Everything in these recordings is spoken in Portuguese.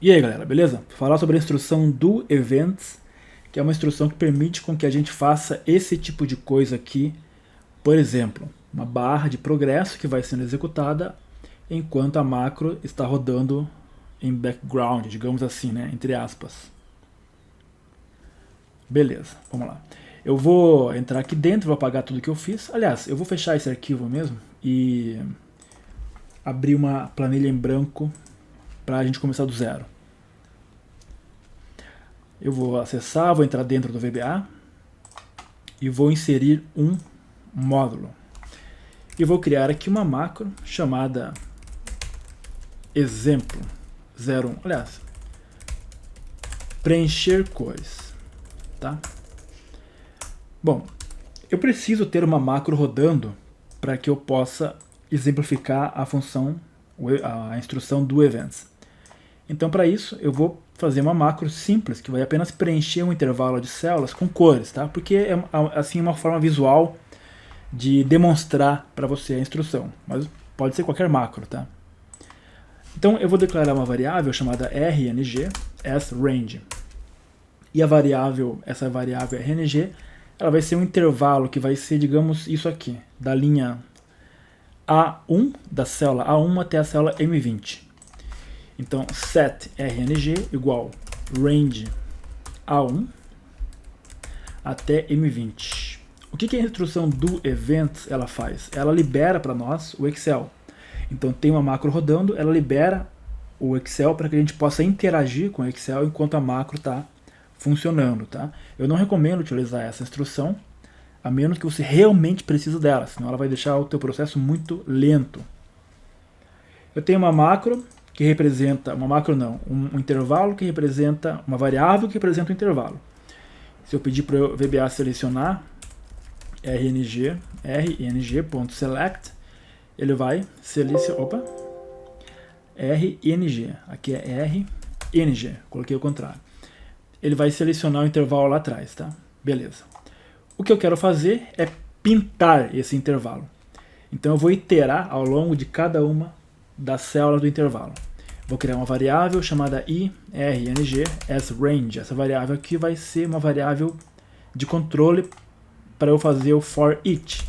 E aí galera, beleza? Vou falar sobre a instrução do events, que é uma instrução que permite com que a gente faça esse tipo de coisa aqui. Por exemplo, uma barra de progresso que vai sendo executada enquanto a macro está rodando em background, digamos assim, né? Entre aspas. Beleza, vamos lá. Eu vou entrar aqui dentro, vou apagar tudo que eu fiz. Aliás, eu vou fechar esse arquivo mesmo e abrir uma planilha em branco para a gente começar do zero. Eu vou acessar, vou entrar dentro do VBA e vou inserir um módulo. E vou criar aqui uma macro chamada exemplo 01. Aliás, preencher cores. Tá? Bom, eu preciso ter uma macro rodando para que eu possa exemplificar a função, a instrução do events. Então, para isso, eu vou fazer uma macro simples, que vai apenas preencher um intervalo de células com cores, tá? Porque é assim uma forma visual de demonstrar para você a instrução, mas pode ser qualquer macro, tá? Então, eu vou declarar uma variável chamada RNG, sRange. E essa variável RNG, ela vai ser um intervalo que vai ser, digamos, isso aqui, da linha A1, da célula A1 até a célula M20. Então, set RNG igual range A1 até M20. O que a instrução do event ela faz? Ela libera para nós o Excel. Então, tem uma macro rodando, ela libera o Excel para que a gente possa interagir com o Excel enquanto a macro está funcionando. Tá? Eu não recomendo utilizar essa instrução, a menos que você realmente precise dela, senão ela vai deixar o teu processo muito lento. Eu tenho uma macro que representa, um intervalo que representa, uma variável que representa um intervalo. Se eu pedir para o VBA selecionar rng.select, ele vai selecionar, rng, aqui é rng, coloquei o contrário. Ele vai selecionar o intervalo lá atrás, tá? Beleza. O que eu quero fazer é pintar esse intervalo. Então eu vou iterar ao longo de cada uma das células do intervalo. Vou criar uma variável chamada irng sRange. Essa variável aqui vai ser uma variável de controle para eu fazer o for each.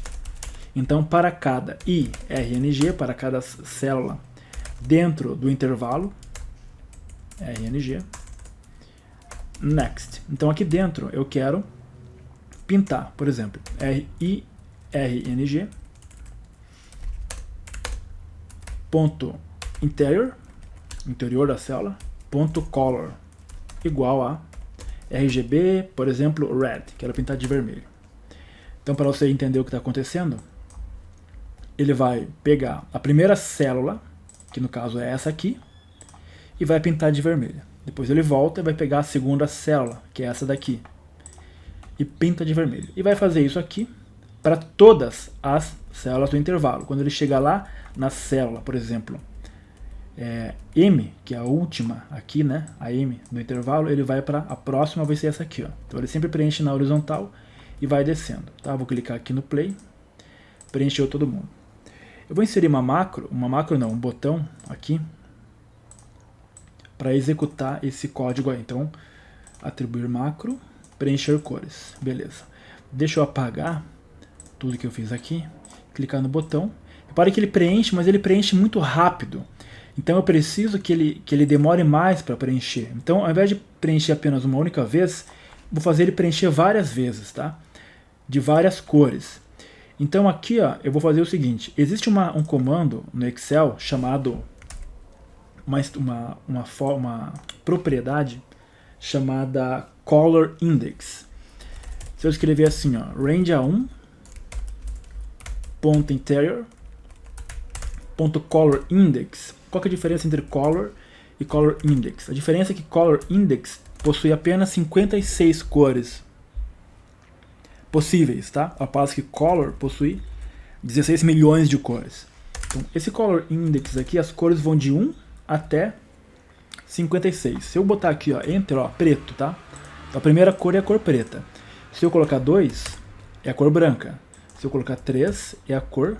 Então, para cada irng, para cada célula dentro do intervalo, rng, next. Então, aqui dentro eu quero pintar, por exemplo, irng ponto interior da célula, ponto color, igual a RGB, por exemplo, red, quero pintar de vermelho. Então, para você entender o que está acontecendo, ele vai pegar a primeira célula, que no caso é essa aqui, e vai pintar de vermelho. Depois ele volta e vai pegar a segunda célula, que é essa daqui, e pinta de vermelho. E vai fazer isso aqui para todas as células do intervalo. Quando ele chegar lá na célula, por exemplo, M, que é a última aqui, né, a M no intervalo, ele vai para a próxima, vai ser essa aqui, ó. Então ele sempre preenche na horizontal e vai descendo, tá? Vou clicar aqui no play, preencheu todo mundo. Eu vou inserir um botão aqui para executar esse código aí. Então, atribuir macro, preencher cores, beleza. Deixa eu apagar tudo que eu fiz aqui, clicar no botão. Repare que ele preenche, mas ele preenche muito rápido. Então eu preciso que ele demore mais para preencher. Então, ao invés de preencher apenas uma única vez, vou fazer ele preencher várias vezes, tá? De várias cores. Então aqui, ó, eu vou fazer o seguinte. Existe um comando no Excel chamado uma propriedade chamada color index. Se eu escrever assim, ó, range A1 ponto interior ponto color index. Qual que é a diferença entre color e color index? A diferença é que color index possui apenas 56 cores possíveis, tá? Ao passo que color possui 16 milhões de cores. Então, esse color index aqui, as cores vão de 1 até 56. Se eu botar aqui, ó, enter, ó, preto, tá? Então, a primeira cor é a cor preta. Se eu colocar 2, é a cor branca. Se eu colocar 3, é a cor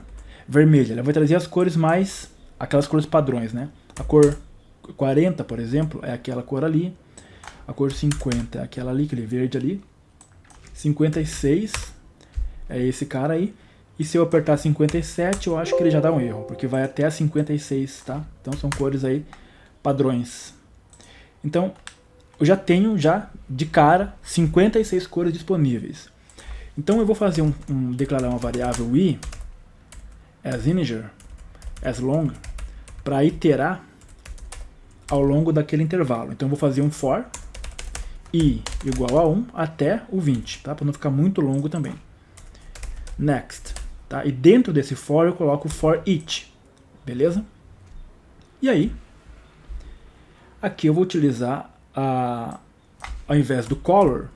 vermelha. Ela vai trazer as cores mais, aquelas cores padrões, né? A cor 40, por exemplo, é aquela cor ali. A cor 50 é aquela ali, aquele verde ali. 56 é esse cara aí. E se eu apertar 57, eu acho que ele já dá um erro, porque vai até a 56, tá? Então são cores aí padrões. Então, eu já tenho de cara 56 cores disponíveis. Então eu vou fazer declarar uma variável i as integer, as long, para iterar ao longo daquele intervalo. Então eu vou fazer um for i igual a 1 até o 20, tá? Para não ficar muito longo também. Next, tá? E dentro desse for eu coloco for each, beleza? E aí, aqui eu vou utilizar ao invés do color,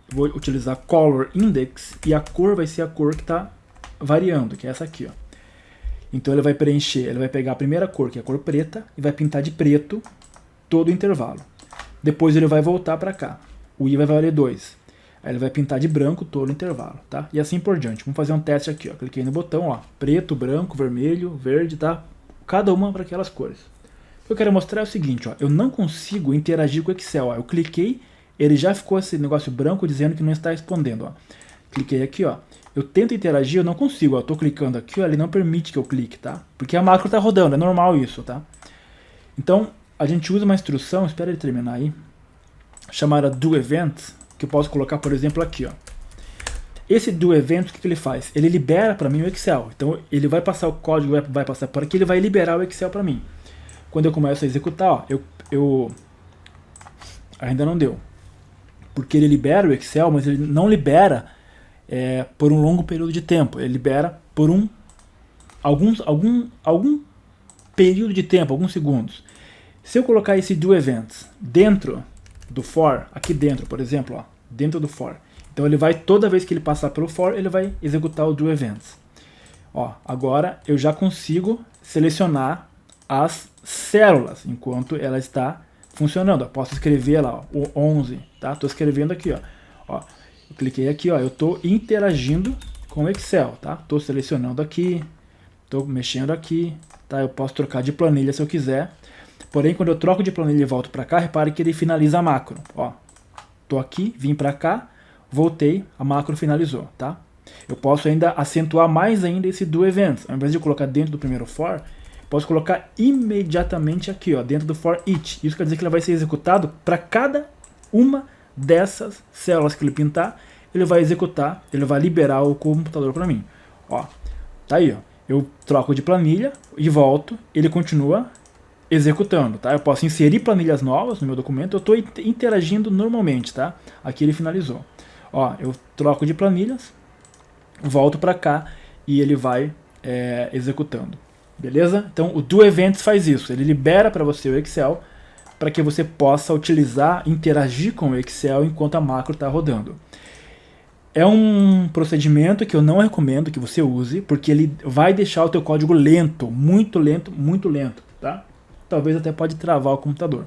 eu vou utilizar color index e a cor vai ser a cor que está variando, que é essa aqui, ó. Então ele vai preencher, ele vai pegar a primeira cor, que é a cor preta, e vai pintar de preto todo o intervalo. Depois ele vai voltar para cá. O i vai valer 2. Aí ele vai pintar de branco todo o intervalo, tá? E assim por diante. Vamos fazer um teste aqui, ó. Cliquei no botão, ó, preto, branco, vermelho, verde, tá? Cada uma para aquelas cores. O que eu quero mostrar é o seguinte, ó, eu não consigo interagir com o Excel, ó. Eu cliquei, ele já ficou esse negócio branco dizendo que não está respondendo, ó. Cliquei aqui, ó. Eu tento interagir, eu não consigo, ó. Tô clicando aqui, ó, ele não permite que eu clique, tá? Porque a macro tá rodando, é normal isso, tá? Então, a gente usa uma instrução, espera ele terminar aí, chamada doEvent, que eu posso colocar, por exemplo, aqui, ó. Esse doEvent, o que ele faz? Ele libera para mim o Excel. Então, ele vai passar o código, vai passar por aqui, ele vai liberar o Excel para mim. Quando eu começo a executar, ó, eu ainda não deu. Porque ele libera o Excel, mas ele não libera por um longo período de tempo. Ele libera por algum período de tempo, alguns segundos. Se eu colocar esse doEvent dentro do for, aqui dentro, por exemplo, ó, dentro do for, então ele vai, toda vez que ele passar pelo for, ele vai executar o doEvent. Ó, agora eu já consigo selecionar as células enquanto ela está funcionando. Eu posso escrever lá, ó, o 11, tá? Estou escrevendo aqui, ó. Eu cliquei aqui, ó, eu estou interagindo com o Excel, tá? Estou selecionando aqui, estou mexendo aqui, tá? Eu posso trocar de planilha se eu quiser. Porém, quando eu troco de planilha e volto para cá, repare que ele finaliza a macro. Ó, tô aqui, vim para cá, voltei, a macro finalizou, tá? Eu posso ainda acentuar mais ainda esse doEvent. Ao invés de eu colocar dentro do primeiro for, posso colocar imediatamente aqui, ó, dentro do for each. Isso quer dizer que ele vai ser executado para cada uma dessas células que ele pintar, ele vai executar, ele vai liberar o computador para mim. Ó, tá aí, ó. Eu troco de planilha e volto, ele continua executando, tá? Eu posso inserir planilhas novas no meu documento, eu estou interagindo normalmente, tá? Aqui ele finalizou. Ó, eu troco de planilhas, volto para cá e ele vai executando. Beleza? Então o doEvent faz isso, ele libera para você o Excel para que você possa utilizar, interagir com o Excel enquanto a macro está rodando. É um procedimento que eu não recomendo que você use, porque ele vai deixar o teu código lento, muito lento, tá? Talvez até pode travar o computador.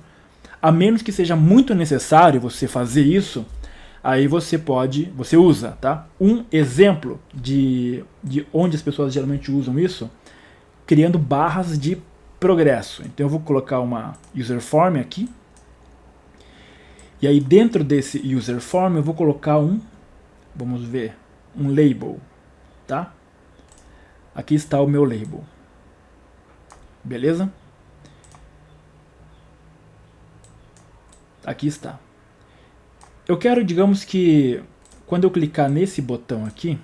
A menos que seja muito necessário você fazer isso, aí você usa, tá? Um exemplo de onde as pessoas geralmente usam isso, criando barras de progresso. Então eu vou colocar uma user form aqui, e aí dentro desse user form eu vou colocar vamos ver, um label, tá? Aqui está o meu label. Beleza? Aqui está. Eu quero, digamos que, quando eu clicar nesse botão aqui,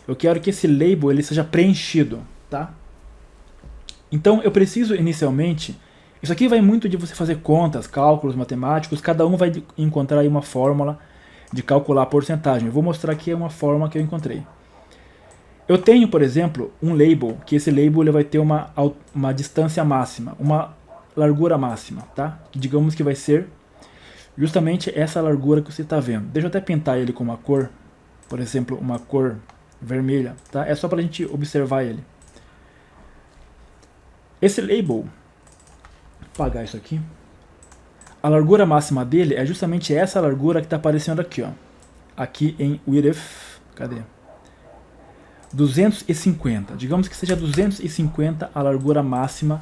eu quero que esse label ele seja preenchido, tá? Então eu preciso inicialmente, isso aqui vai muito de você fazer contas, cálculos matemáticos, cada um vai encontrar aí uma fórmula de calcular a porcentagem. Eu vou mostrar aqui uma fórmula que eu encontrei. Eu tenho, por exemplo, um label, que esse label ele vai ter uma distância máxima, uma largura máxima, tá? Digamos que vai ser justamente essa largura que você está vendo. Deixa eu até pintar ele com uma cor, por exemplo, uma cor vermelha, tá? É só para a gente observar ele. Esse label, vou apagar isso aqui. A largura máxima dele é justamente essa largura que está aparecendo aqui, ó. Aqui em width, cadê? 250. Digamos que seja 250 a largura máxima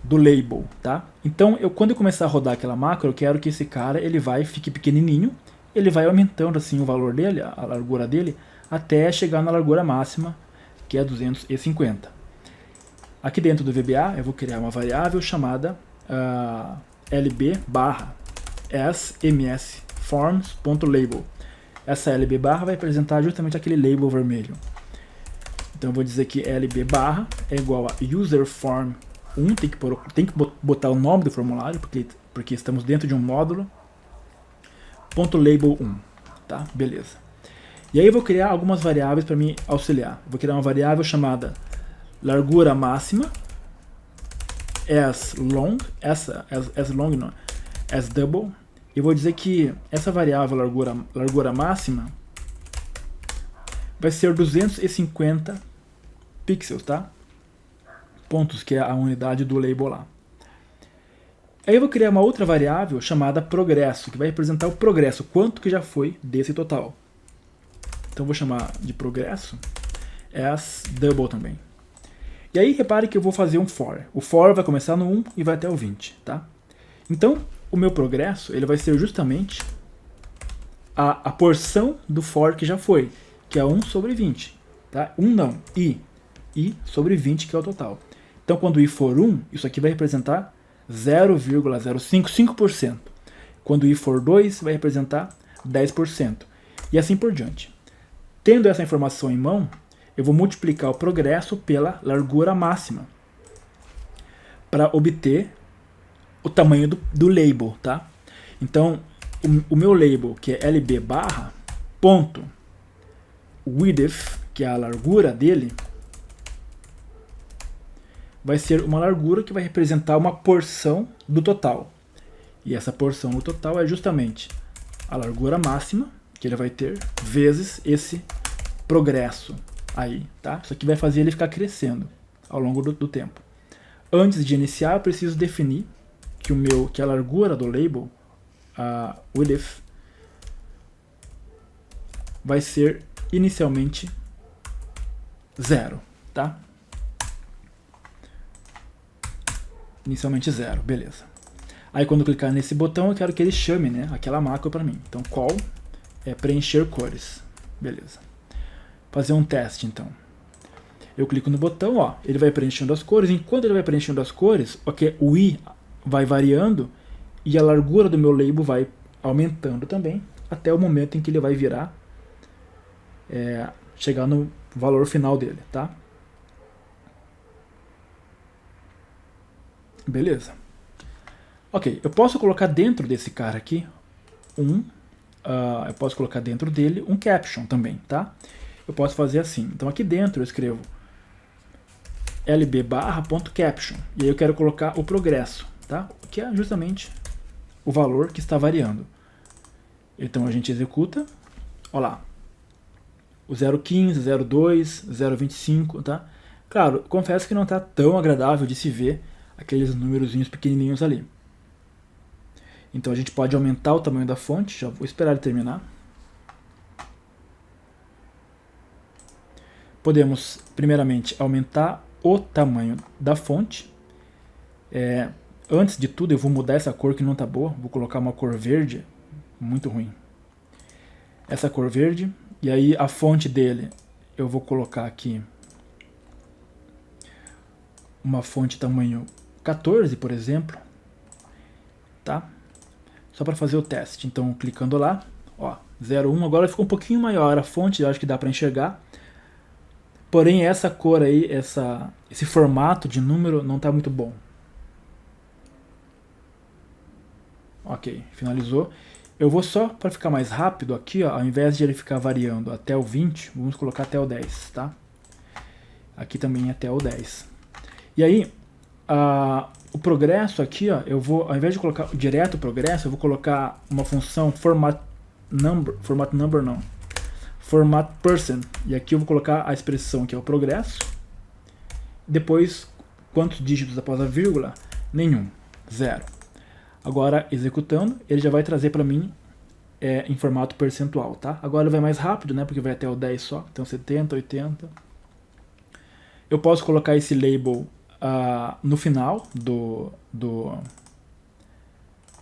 do label, tá? Então, quando eu começar a rodar aquela macro, eu quero que esse cara fique pequenininho, ele vai aumentando assim o valor dele, a largura dele, até chegar na largura máxima, que é 250. Aqui dentro do VBA, eu vou criar uma variável chamada lb barra smsForms.label. Essa lb barra vai representar justamente aquele label vermelho. Então eu vou dizer que lb barra é igual a userForm1, tem que botar o nome do formulário, porque estamos dentro de um módulo, .label1, tá? Beleza. E aí eu vou criar algumas variáveis para me auxiliar. Vou criar uma variável chamada largura máxima, as double, e vou dizer que essa variável largura máxima vai ser 250 pixels, tá? Pontos, que é a unidade do label lá. Aí eu vou criar uma outra variável chamada progresso, que vai representar o progresso, quanto que já foi desse total. Então eu vou chamar de progresso as double também. E aí repare que eu vou fazer um for. O for vai começar no 1 e vai até o 20, tá? Então o meu progresso ele vai ser justamente a porção do for que já foi, que é 1 sobre 20. Tá? 1 não, i sobre 20, que é o total. Então quando i for 1, isso aqui vai representar 0,055%. Quando i for 2, vai representar 10%. E assim por diante. Tendo essa informação em mão, eu vou multiplicar o progresso pela largura máxima para obter o tamanho do label, tá? Então, o meu label, que é lb barra, ponto, width, que é a largura dele, vai ser uma largura que vai representar uma porção do total. E essa porção do total é justamente a largura máxima, que ele vai ter, vezes esse progresso aí, tá? Isso aqui vai fazer ele ficar crescendo ao longo do tempo. Antes de iniciar, eu preciso definir que a largura do label, a width, vai ser inicialmente 0, tá? Inicialmente 0, beleza. Aí quando eu clicar nesse botão, eu quero que ele chame, né, aquela macro para mim. Então call é preencher cores, beleza. Fazer um teste então. Eu clico no botão, ó, ele vai preenchendo as cores. Enquanto ele vai preenchendo as cores, okay, o i vai variando e a largura do meu label vai aumentando também, até o momento em que ele vai virar, chegar no valor final dele, tá? Beleza. Ok, eu posso colocar dentro desse cara aqui eu posso colocar dentro dele um caption também, tá? Eu posso fazer assim. Então aqui dentro eu escrevo lb barra.caption e aí eu quero colocar o progresso, tá? Que é justamente o valor que está variando. Então a gente executa, ó lá, o 0,15, 0,2, 0,25, tá? Claro, confesso que não está tão agradável de se ver aqueles númerozinhos pequenininhos ali. Então a gente pode aumentar o tamanho da fonte, já vou esperar ele terminar. Podemos, primeiramente, aumentar o tamanho da fonte. Antes de tudo, eu vou mudar essa cor que não está boa. Vou colocar uma cor verde, muito ruim. Essa cor verde. E aí a fonte dele, eu vou colocar aqui uma fonte tamanho 14, por exemplo. Tá? Só para fazer o teste. Então, clicando lá, ó, 0,1. Agora ficou um pouquinho maior a fonte, eu acho que dá para enxergar. Porém, essa cor aí, esse formato de número não está muito bom. Ok, finalizou. Eu vou só, para ficar mais rápido aqui, ó, ao invés de ele ficar variando até o 20, vamos colocar até o 10, tá? Aqui também até o 10. E aí, o progresso aqui, ó, eu vou, ao invés de colocar direto o progresso, eu vou colocar uma função format person, e aqui eu vou colocar a expressão que é o progresso, depois quantos dígitos após a vírgula? Nenhum, 0. Agora executando, ele já vai trazer para mim em formato percentual, tá? Agora ele vai mais rápido, né, porque vai até o 10 só, então 70, 80. Eu posso colocar esse label no final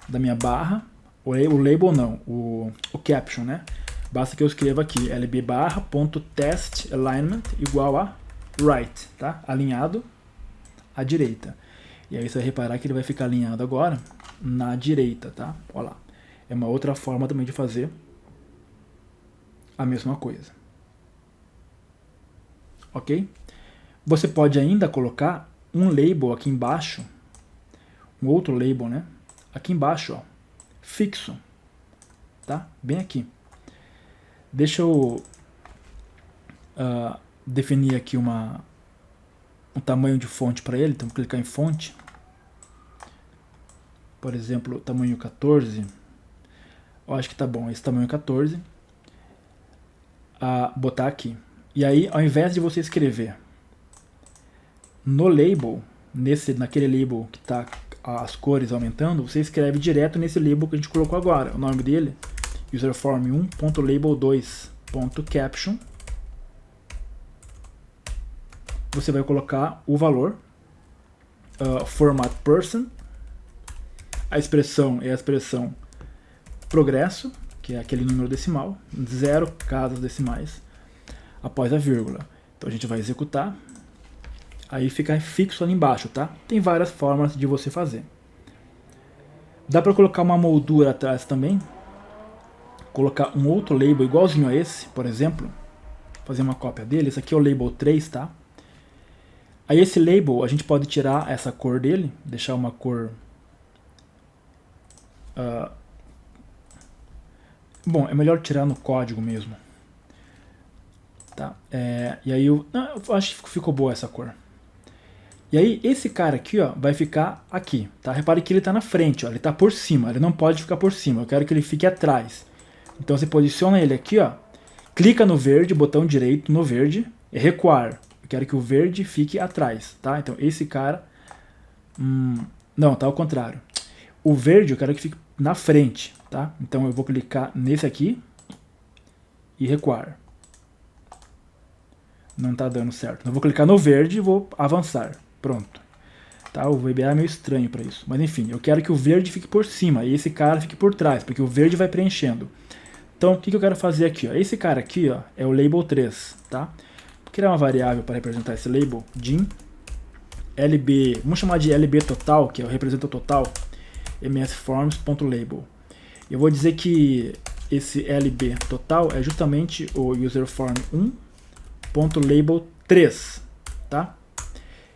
da minha barra, o label não, o caption, né? Basta que eu escreva aqui lb barra.testAlignment igual a right, tá? Alinhado à direita. E aí você vai reparar que ele vai ficar alinhado agora na direita, tá? Olha lá. É uma outra forma também de fazer a mesma coisa. Ok? Você pode ainda colocar um label aqui embaixo, um outro label, né? Aqui embaixo, ó, fixo, tá? Bem aqui. Deixa eu definir aqui um tamanho de fonte para ele. Então, vou clicar em fonte. Por exemplo, tamanho 14. Eu acho que tá bom, esse tamanho 14. Botar aqui. E aí, ao invés de você escrever no label, naquele label que está as cores aumentando, você escreve direto nesse label que a gente colocou agora. O nome dele, userform1.label2.caption. Você vai colocar o valor, format person, a expressão é a expressão progresso, que é aquele número decimal, 0 casas decimais, após a vírgula. Então a gente vai executar, aí fica fixo ali embaixo, tá? Tem várias formas de você fazer. Dá para colocar uma moldura atrás também, colocar um outro label igualzinho a esse, por exemplo, fazer uma cópia dele. Esse aqui é o label 3, tá? Aí esse label, a gente pode tirar essa cor dele, deixar uma cor... bom, é melhor tirar no código mesmo. Tá? E aí eu acho que ficou boa essa cor. E aí esse cara aqui, ó, vai ficar aqui, tá? Repare que ele está na frente, ó, ele está por cima, ele não pode ficar por cima, eu quero que ele fique atrás. Então você posiciona ele aqui, ó, clica no verde, botão direito no verde, e recuar. Eu quero que o verde fique atrás, tá? Então esse cara... não, tá ao contrário. O verde eu quero que fique na frente, tá? Então eu vou clicar nesse aqui e recuar. Não tá dando certo. Então eu vou clicar no verde e vou avançar. Pronto. Tá? O VBA é meio estranho para isso. Mas enfim, eu quero que o verde fique por cima e esse cara fique por trás, porque o verde vai preenchendo. Então o que eu quero fazer aqui? Ó? Esse cara aqui, ó, é o label 3. Tá? Vou criar uma variável para representar esse label, dim lb, vamos chamar de lb total, que é o representa o total, msforms.label. Eu vou dizer que esse lb total é justamente o userform1.label3, tá?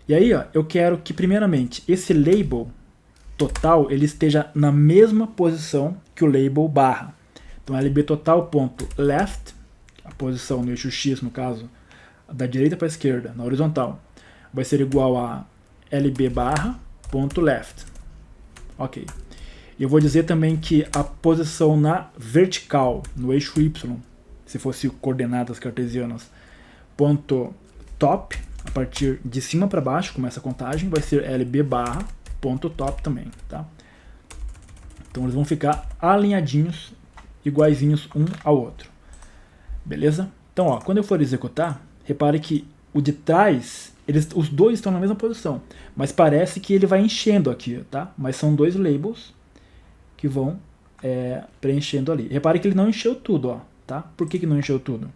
E aí, ó, eu quero que primeiramente esse label total ele esteja na mesma posição que o label barra. Então lbtotal.left, a posição no eixo X, no caso, da direita para a esquerda, na horizontal, vai ser igual a lb barra.left. Ok. E eu vou dizer também que a posição na vertical, no eixo Y, se fosse coordenadas cartesianas, ponto top, a partir de cima para baixo, começa a contagem, vai ser lb barra.top também, tá? Então eles vão ficar alinhadinhos, iguaizinhos um ao outro. Beleza? Então, ó, quando eu for executar, repare que o de trás, os dois estão na mesma posição, mas parece que ele vai enchendo aqui, tá? Mas são dois labels que vão preenchendo ali. Repare que ele não encheu tudo, ó, tá? Por que não encheu tudo?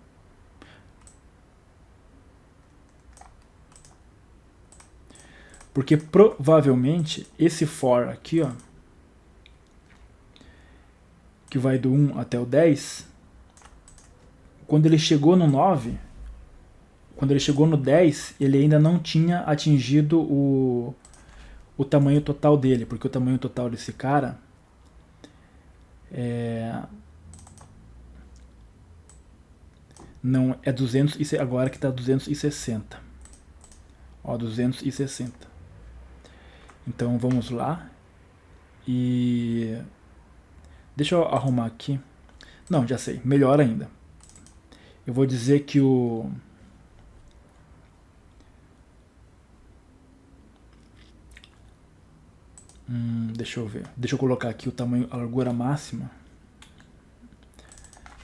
Porque provavelmente esse for aqui, ó, que vai do 1 até o 10, quando ele chegou no 9, quando ele chegou no 10, ele ainda não tinha atingido o tamanho total dele, porque o tamanho total desse cara não é 200, agora que está 260. Ó, 260. Então vamos lá e deixa eu arrumar aqui. Não, já sei, melhor ainda. Eu vou dizer que deixa eu ver. Deixa eu colocar aqui o tamanho, a largura máxima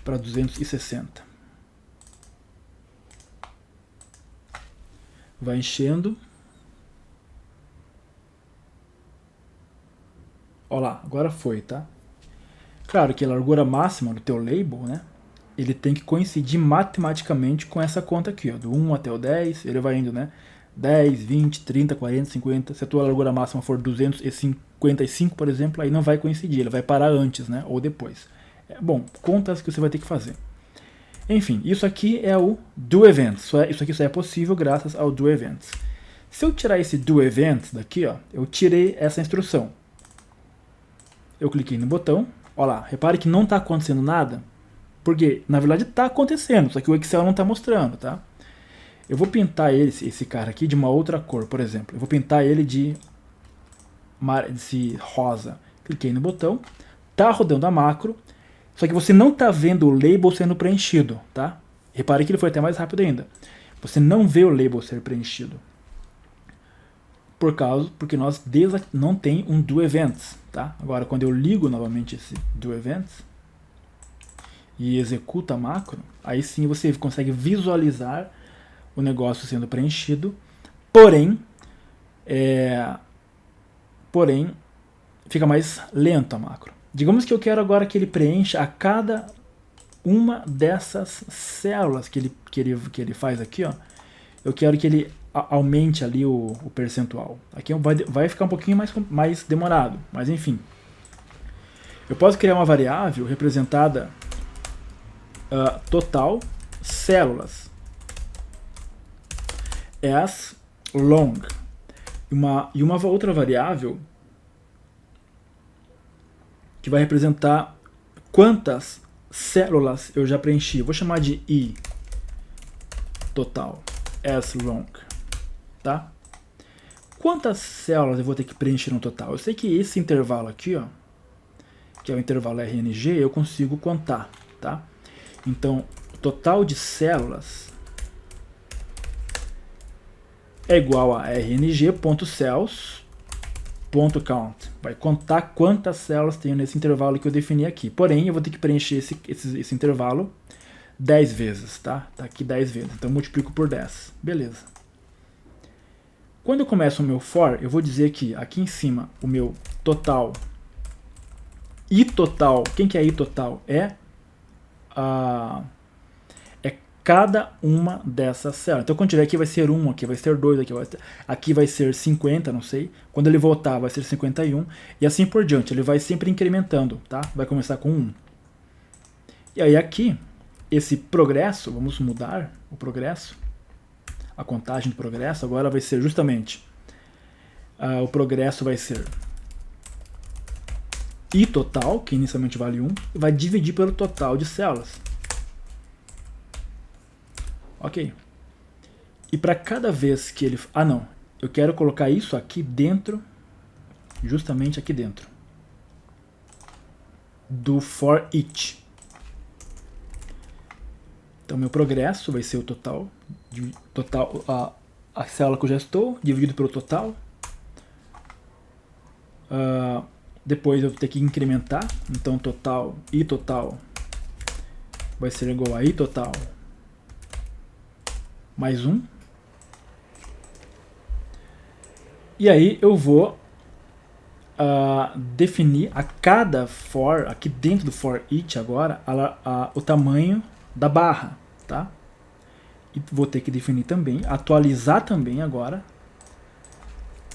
para 260. Vai enchendo. Ó lá, agora foi, tá? Claro que a largura máxima do teu label, né? Ele tem que coincidir matematicamente com essa conta aqui, ó, do 1 até o 10, ele vai indo, né? 10, 20, 30, 40, 50. Se a tua largura máxima for 255, por exemplo, aí não vai coincidir, ele vai parar antes, né? Ou depois. Bom, contas que você vai ter que fazer. Enfim, isso aqui é o do events. Isso aqui só é possível graças ao do events. Se eu tirar esse do events daqui, ó, eu tirei essa instrução. Eu cliquei no botão, ó lá, repare que não está acontecendo nada, porque na verdade está acontecendo, só que o Excel não está mostrando, tá? Eu vou pintar esse cara aqui de uma outra cor, por exemplo. Eu vou pintar ele de rosa. Cliquei no botão, tá rodando a macro, só que você não está vendo o label sendo preenchido, tá? Repare que ele foi até mais rápido ainda. Você não vê o label ser preenchido. Porque nós não tem um do events, tá? Agora, quando eu ligo novamente esse do events e executo a macro, aí sim você consegue visualizar o negócio sendo preenchido, porém fica mais lento a macro. Digamos que eu quero agora que ele preencha a cada uma dessas células que ele faz aqui, ó. Eu quero que ele aumente ali o percentual. Aqui vai ficar um pouquinho mais demorado, mas enfim. Eu posso criar uma variável representada total células as long e uma outra variável que vai representar quantas células eu já preenchi. Vou chamar de i total as long, tá? Quantas células eu vou ter que preencher no total? Eu sei que esse intervalo aqui, ó, que é o intervalo RNG, eu consigo contar, tá? Então, o total de células é igual a rng.cells.count. Vai contar quantas células tenho nesse intervalo que eu defini aqui. Porém, eu vou ter que preencher esse intervalo 10 vezes, tá? Tá aqui 10 vezes. Então, eu multiplico por 10. Beleza. Quando eu começo o meu for, eu vou dizer que aqui em cima, o meu total, i total, quem que é i total? É cada uma dessas células. Então, quando tiver aqui vai ser 1, aqui vai ser 2, aqui vai ser 50, não sei. Quando ele voltar vai ser 51 e assim por diante. Ele vai sempre incrementando, tá? Vai começar com 1. E aí aqui, esse progresso, vamos mudar o progresso, a contagem do progresso, agora vai ser justamente, o progresso vai ser i total, que inicialmente vale 1, e vai dividir pelo total de células. Ok. E para cada vez que ele... Ah, não. Eu quero colocar isso aqui dentro, justamente aqui dentro, do for each. Então, meu progresso vai ser o total, a célula que eu já estou, dividido pelo total. Depois eu vou ter que incrementar. Então, total, i total vai ser igual a i total mais 1. E aí eu vou definir a cada for, aqui dentro do for each agora, o tamanho da barra, tá? E vou ter que definir também, atualizar também agora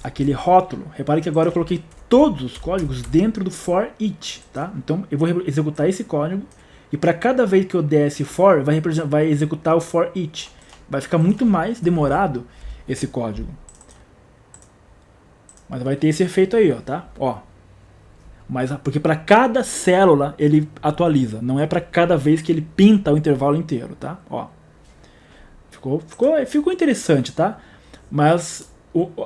aquele rótulo. Repare que agora eu coloquei todos os códigos dentro do for each, tá? Então eu vou executar esse código e para cada vez que eu der esse for, vai executar o for each. Vai ficar muito mais demorado esse código. Mas vai ter esse efeito aí, ó, tá? Ó. Mas porque para cada célula ele atualiza, não é para cada vez que ele pinta o intervalo inteiro, tá? Ó. Ficou interessante, tá? Mas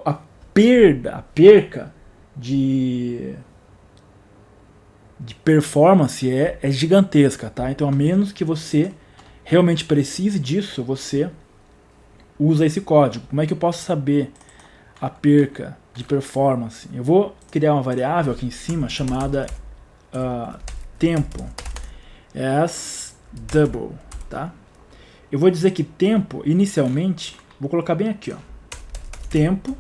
a perca de performance é gigantesca, tá? Então, a menos que você realmente precise disso, você usa esse código. Como é que eu posso saber a perca de performance? Eu vou criar uma variável aqui em cima chamada tempo as double, tá? Eu vou dizer que tempo, inicialmente, vou colocar bem aqui, ó. Tempo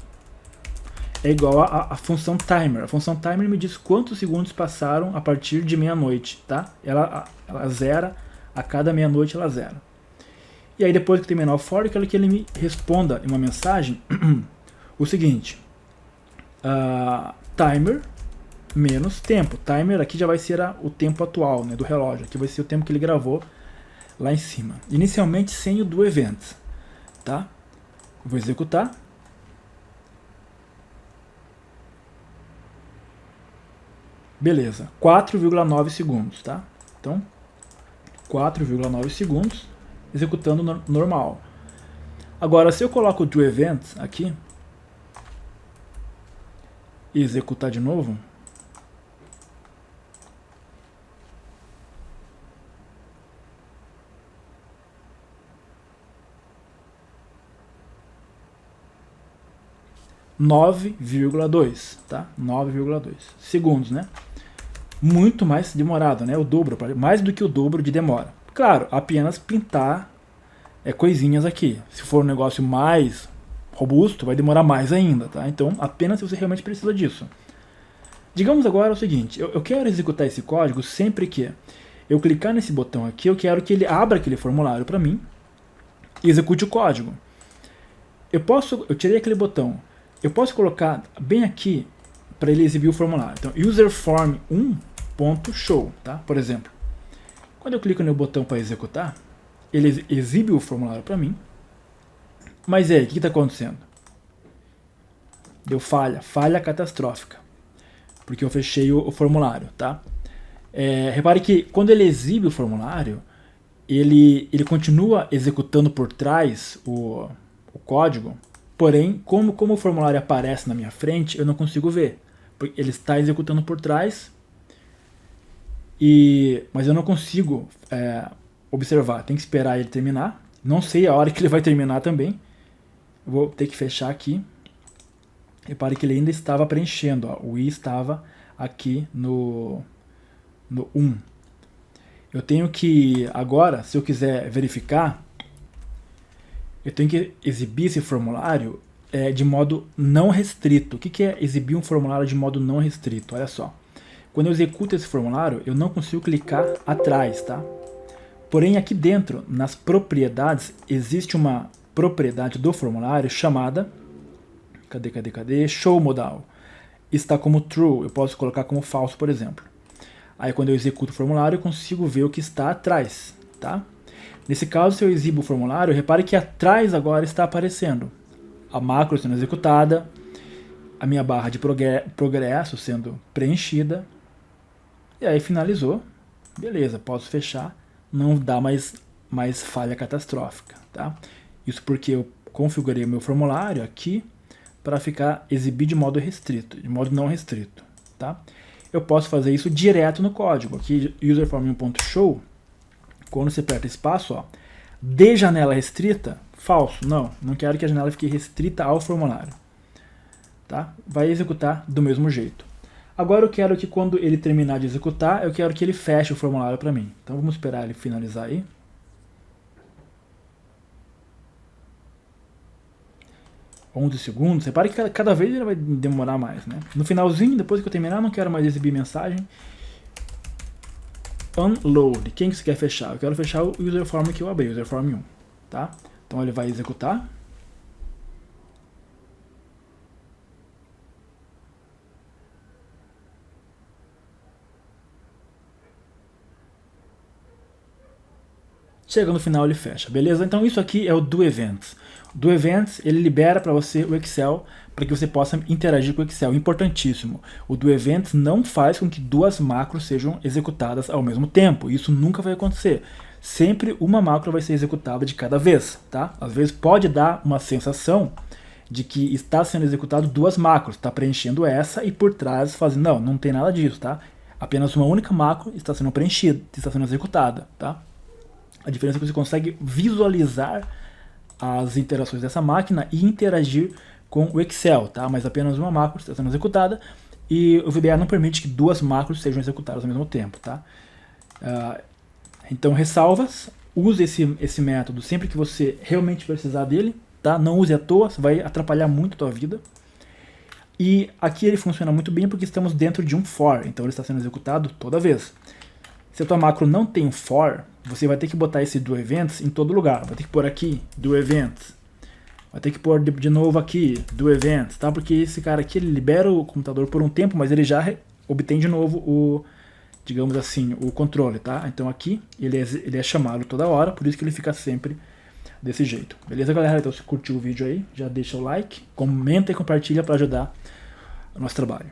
é igual a função timer. A função timer me diz quantos segundos passaram a partir de meia-noite, tá? Ela zera, a cada meia-noite ela zera. E aí depois que terminar o for, eu quero que ele me responda em uma mensagem o seguinte: timer menos tempo. Timer aqui já vai ser o tempo atual, né, do relógio. Aqui vai ser o tempo que ele gravou lá em cima. Inicialmente sem o do event, tá? Vou executar. Beleza, 4,9 segundos, tá? Então, 4,9 segundos executando normal. Agora, se eu coloco o do event aqui e executar de novo, (9,2, tá? 9,2 segundos, né? Muito mais demorado, né? O dobro, mais do que o dobro de demora. Claro, apenas pintar coisinhas aqui. Se for um negócio mais robusto, vai demorar mais ainda, tá? Então, apenas se você realmente precisa disso. Digamos agora o seguinte: eu quero executar esse código sempre que eu clicar nesse botão aqui, eu quero que ele abra aquele formulário para mim e execute o código. Eu tirei aquele botão. Eu posso colocar bem aqui para ele exibir o formulário. Então, userform1.show, tá? Por exemplo, quando eu clico no botão para executar, ele exibe o formulário para mim. Mas e aí, o que está acontecendo? Deu falha catastrófica, porque eu fechei o formulário, tá? Repare que quando ele exibe o formulário, ele continua executando por trás o código. Porém, como o formulário aparece na minha frente, eu não consigo ver. Porque ele está executando por trás, mas eu não consigo observar. Tem que esperar ele terminar. Não sei a hora que ele vai terminar também. Eu vou ter que fechar aqui. Repare que ele ainda estava preenchendo. Ó. O i estava aqui no 1. Eu tenho que, agora, se eu quiser verificar, eu tenho que exibir esse formulário de modo não restrito. O que é exibir um formulário de modo não restrito? Olha só. Quando eu executo esse formulário, eu não consigo clicar atrás, tá? Porém, aqui dentro, nas propriedades, existe uma propriedade do formulário chamada... Cadê? Show modal. Está como true. Eu posso colocar como falso, por exemplo. Aí, quando eu executo o formulário, eu consigo ver o que está atrás, tá? Nesse caso, se eu exibo o formulário, repare que atrás agora está aparecendo a macro sendo executada, a minha barra de progresso sendo preenchida, e aí finalizou. Beleza, posso fechar, não dá mais falha catastrófica, tá? Isso porque eu configurei o meu formulário aqui para ficar exibir de modo restrito, de modo não restrito, tá? Eu posso fazer isso direto no código. Aqui, userform1.show, quando você aperta espaço, ó, de janela restrita, falso. Não quero que a janela fique restrita ao formulário. Tá? Vai executar do mesmo jeito. Agora eu quero que quando ele terminar de executar, eu quero que ele feche o formulário para mim. Então vamos esperar ele finalizar aí. (11 segundos. Repare que cada vez ele vai demorar mais, né? No finalzinho, depois que eu terminar, não quero mais exibir mensagem. Unload. Quem que você quer fechar? Eu quero fechar o userform que eu abri, userform 1. Tá? Então ele vai executar. Chega no final, ele fecha, beleza? Então isso aqui é o do Events. Do Events, ele libera para você o Excel, para que você possa interagir com o Excel. Importantíssimo. O do Events não faz com que duas macros sejam executadas ao mesmo tempo. Isso nunca vai acontecer. Sempre uma macro vai ser executada de cada vez, tá? Às vezes pode dar uma sensação de que está sendo executado duas macros, está preenchendo essa e por trás fazendo... Não tem nada disso, tá? Apenas uma única macro está sendo preenchida, está sendo executada, tá? A diferença é que você consegue visualizar as interações dessa máquina e interagir com o Excel, tá? Mas apenas uma macro está sendo executada e o VBA não permite que duas macros sejam executadas ao mesmo tempo, tá? Então, ressalvas, use esse método sempre que você realmente precisar dele, tá? Não use à toa, vai atrapalhar muito a tua vida. E aqui ele funciona muito bem porque estamos dentro de um for, então ele está sendo executado toda vez. Se a tua macro não tem um for, você vai ter que botar esse do events em todo lugar. Vai ter que pôr aqui, do events. Vai ter que pôr de novo aqui, do events, tá? Porque esse cara aqui, ele libera o computador por um tempo, mas ele já obtém de novo o, digamos assim, o controle, tá? Então aqui ele é chamado toda hora, por isso que ele fica sempre desse jeito. Beleza, galera? Então se curtiu o vídeo aí, já deixa o like, comenta e compartilha para ajudar o nosso trabalho.